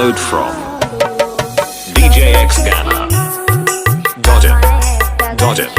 Download from DJXGana. Got it. Got it.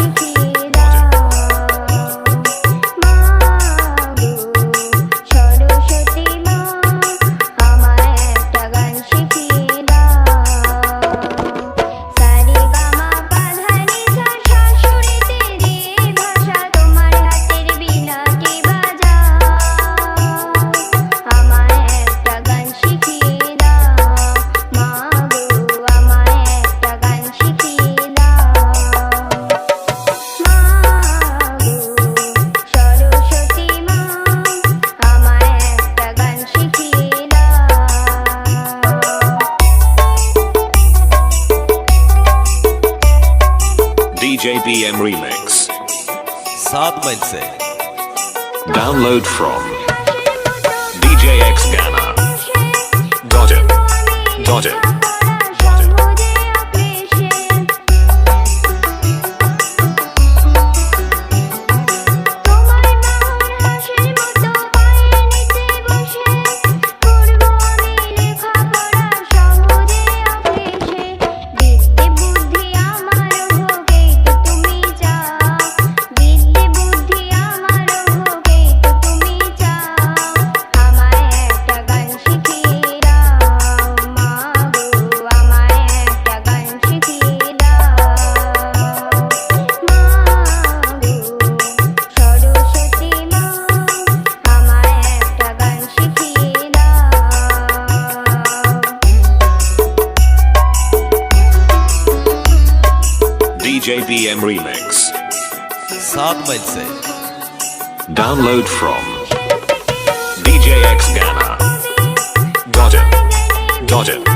DJBM Remix 7 mile से Download from DJXGana. Got it. Got it. DJBM Remix 7 mile से Download from DJXGana. Got it. Got it.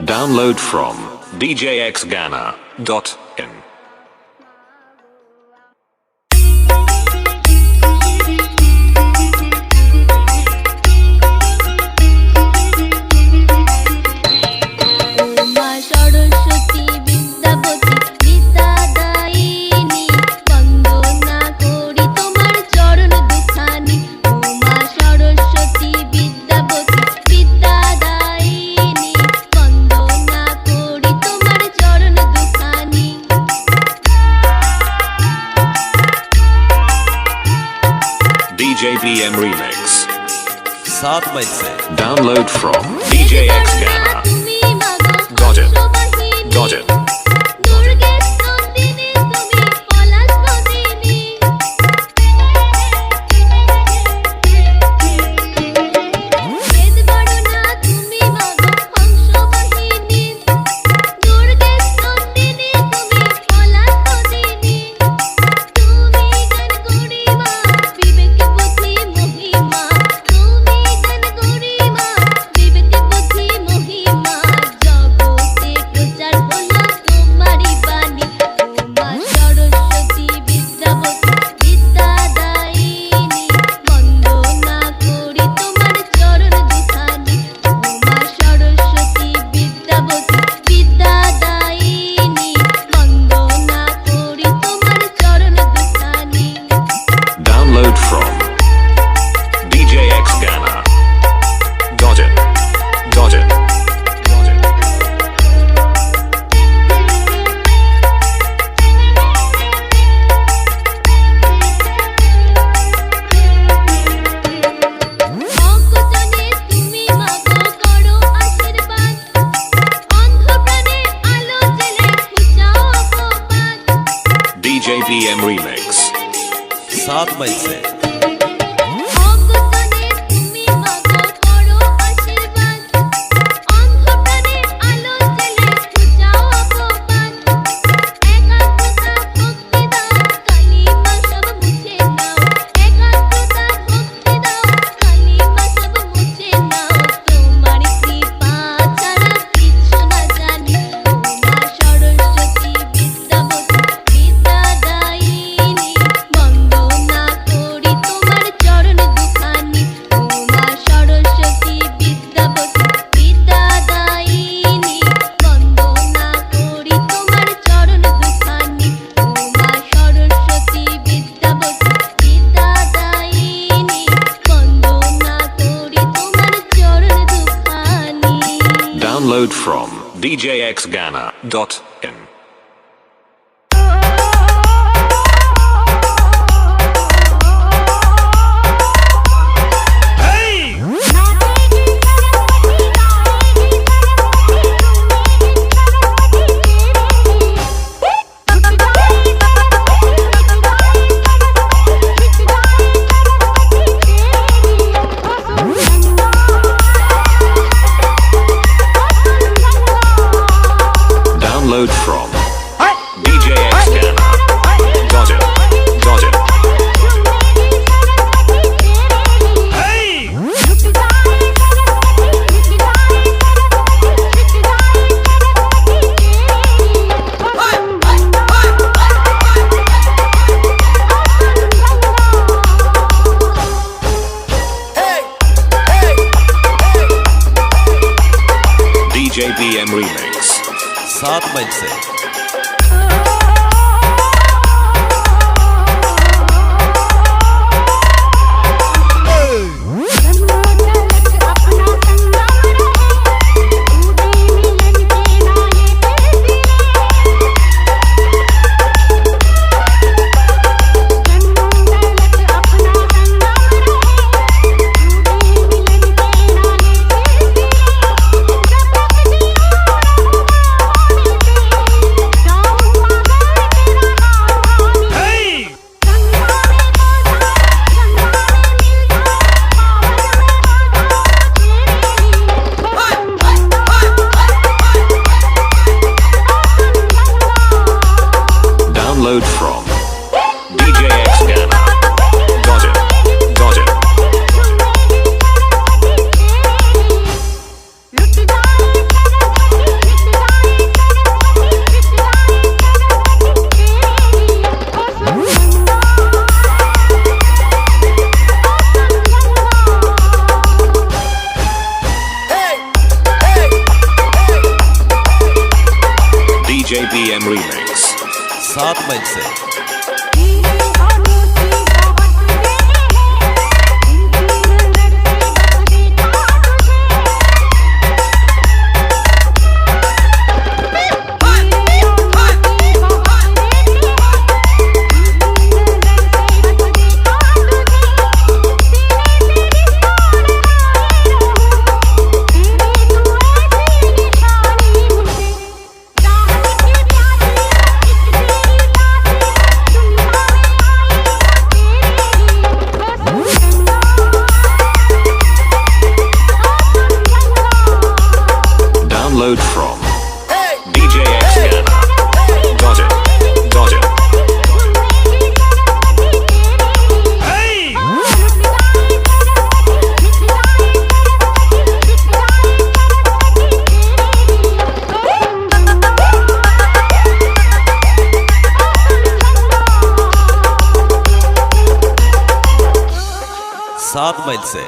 Download from DJXGana.in. DJBM Remix 7 mile से Download from DJXGana. Got it. Got it. জগতে প্রচার হলো DJ BM Remix. 7 mile से অগতনে তুমি মাগো করো আশীর্বাদ অন্ধকারে আলো জ্বেলে খুঁজাও অপবাদ একাগ্রতা ভক্তি দাও কালিমা সব মুছে নাও একাগ্রতা ভক্তি দাও কালিমা সব মুছে নাও তোমার কৃপা ছাড়া কিছু না জানি ওমা সরস্বতী বিদ্যাবতী বিদ্যাদায়িনী বন্দনা করি তোমার চরণ দুখানি ওমা সরস্বতী বিদ্যাবতী বিদ্যাদায়িনী বন্দনা করি তোমার চরণ দুখানি ওমা সরস্বতী বিদ্যাবতী বিদ্যাদায়িনী বন্দনা করি তোমার চরণ দুখানি Download from djxghana.in. Download from djxghana.in. DJ BM Remix. 7 mile से Download from djxghana.in. DJ BM Remix. 7 mile से Download from djxghana.in. सात माइल से